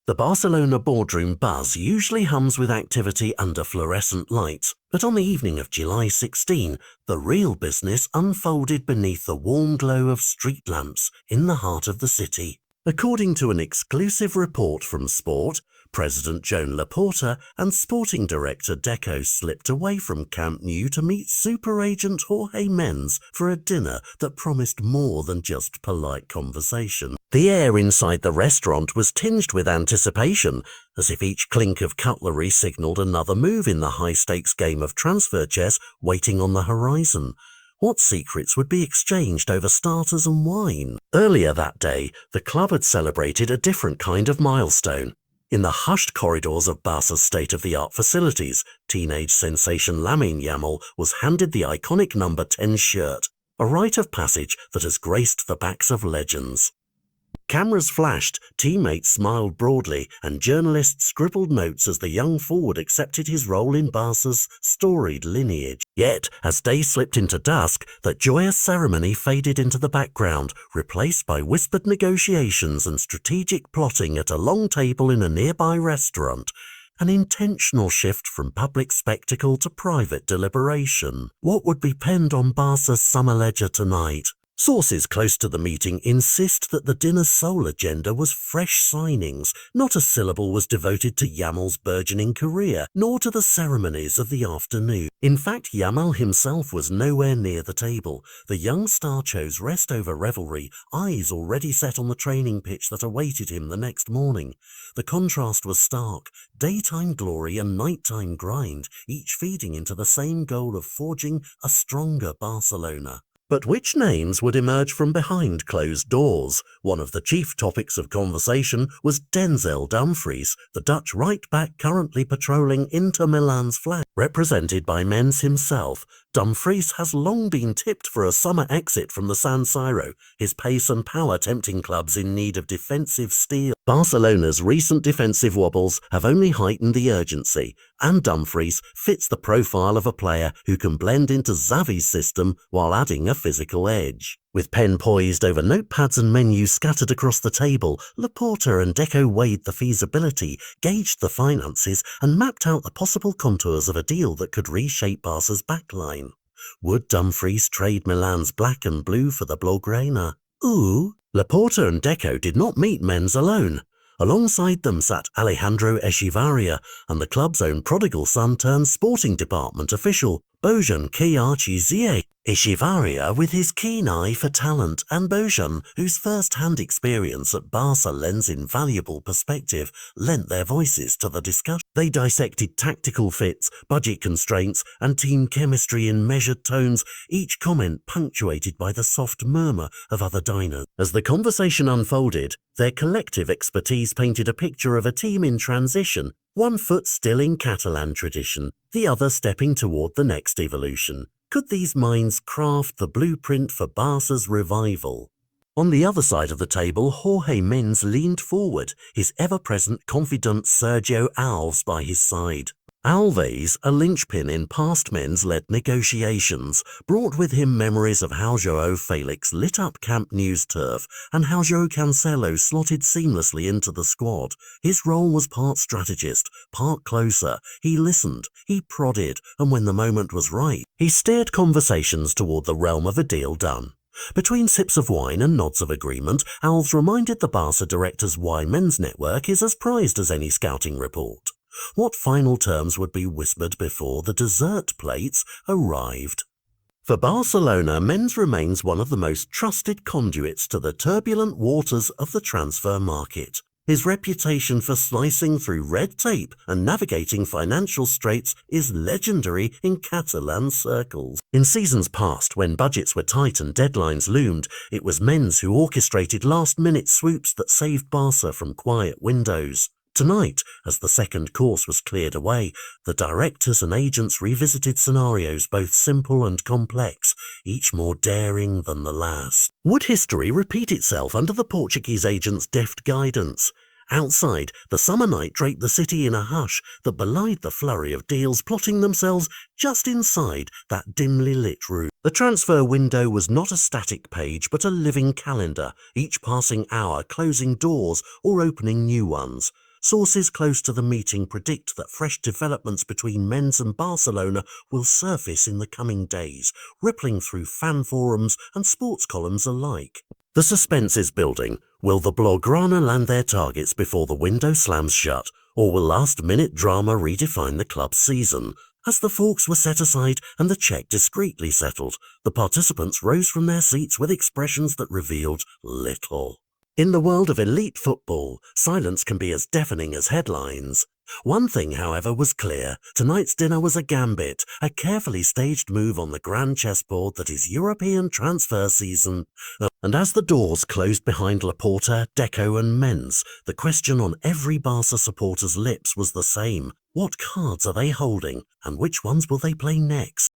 The Barcelona boardroom buzz usually hums with activity under fluorescent lights, but on the evening of July 16, the real business unfolded beneath the warm glow of street lamps in the heart of the city. According to an exclusive report from Sport, President Joan Laporta and Sporting Director Deco slipped away from Camp Nou to meet super agent Jorge Mendes for a dinner that promised more than just polite conversation. The air inside the restaurant was tinged with anticipation, as if each clink of cutlery signalled another move in the high-stakes game of transfer chess waiting on the horizon. What secrets would be exchanged over starters and wine? Earlier that day, the club had celebrated a different kind of milestone. In the hushed corridors of Barca's state-of-the-art facilities, teenage sensation Lamine Yamal was handed the iconic number 10 shirt, a rite of passage that has graced the backs of legends. Cameras flashed, teammates smiled broadly, and journalists scribbled notes as the young forward accepted his role in Barca's storied lineage. Yet, as day slipped into dusk, that joyous ceremony faded into the background, replaced by whispered negotiations and strategic plotting at a long table in a nearby restaurant. An intentional shift from public spectacle to private deliberation. What would be penned on Barca's summer ledger tonight? Sources close to the meeting insist that the dinner's sole agenda was fresh signings. Not a syllable was devoted to Yamal's burgeoning career, nor to the ceremonies of the afternoon. In fact, Yamal himself was nowhere near the table. The young star chose rest over revelry, eyes already set on the training pitch that awaited him the next morning. The contrast was stark, daytime glory and nighttime grind, each feeding into the same goal of forging a stronger Barcelona. But which names would emerge from behind closed doors? One of the chief topics of conversation was Denzel Dumfries, the Dutch right-back currently patrolling Inter Milan's flag. Represented by Mendes himself, Dumfries has long been tipped for a summer exit from the San Siro, his pace and power tempting clubs in need of defensive steel. Barcelona's recent defensive wobbles have only heightened the urgency, and Dumfries fits the profile of a player who can blend into Xavi's system while adding a physical edge. With pen poised over notepads and menus scattered across the table, Laporta and Deco weighed the feasibility, gauged the finances, and mapped out the possible contours of a deal that could reshape Barca's backline. Would Dumfries trade Milan's black and blue for the Blaugrana? Ooh! Laporta and Deco did not meet Mendes alone. Alongside them sat Alejandro Echevarria and the club's own prodigal son turned sporting department official, Bojan Kiarchi-Zie. Echevarria with his keen eye for talent, and Bojan, whose first-hand experience at Barca lends invaluable perspective, lent their voices to the discussion. They dissected tactical fits, budget constraints, and team chemistry in measured tones, each comment punctuated by the soft murmur of other diners. As the conversation unfolded, their collective expertise painted a picture of a team in transition, one foot still in Catalan tradition, the other stepping toward the next evolution. Could these minds craft the blueprint for Barca's revival? On the other side of the table, Jorge Mendes leaned forward, his ever-present confidant Sergio Alves by his side. Alves, a linchpin in past Mendes-led negotiations, brought with him memories of how João Felix lit up Camp Nou's turf and how João Cancelo slotted seamlessly into the squad. His role was part strategist, part closer. He listened, he prodded, and when the moment was right, he steered conversations toward the realm of a deal done. Between sips of wine and nods of agreement, Alves reminded the Barca directors why Mendes' network is as prized as any scouting report. What final terms would be whispered before the dessert plates arrived? For Barcelona, Mendes remains one of the most trusted conduits to the turbulent waters of the transfer market. His reputation for slicing through red tape and navigating financial straits is legendary in Catalan circles. In seasons past, when budgets were tight and deadlines loomed, it was Mendes who orchestrated last-minute swoops that saved Barca from quiet windows. Tonight, as the second course was cleared away, the directors and agents revisited scenarios both simple and complex, each more daring than the last. Would history repeat itself under the Portuguese agent's deft guidance? Outside, the summer night draped the city in a hush that belied the flurry of deals plotting themselves just inside that dimly lit room. The transfer window was not a static page but a living calendar, each passing hour closing doors or opening new ones. Sources close to the meeting predict that fresh developments between Mendes and Barcelona will surface in the coming days, rippling through fan forums and sports columns alike. The suspense is building. Will the Blaugrana land their targets before the window slams shut, or will last-minute drama redefine the club's season? As the forks were set aside and the cheque discreetly settled, the participants rose from their seats with expressions that revealed little. In the world of elite football, silence can be as deafening as headlines. One thing, however, was clear. Tonight's dinner was a gambit, a carefully staged move on the grand chessboard that is European transfer season. And as the doors closed behind Laporta, Deco and Mendes, the question on every Barca supporter's lips was the same. What cards are they holding, and which ones will they play next?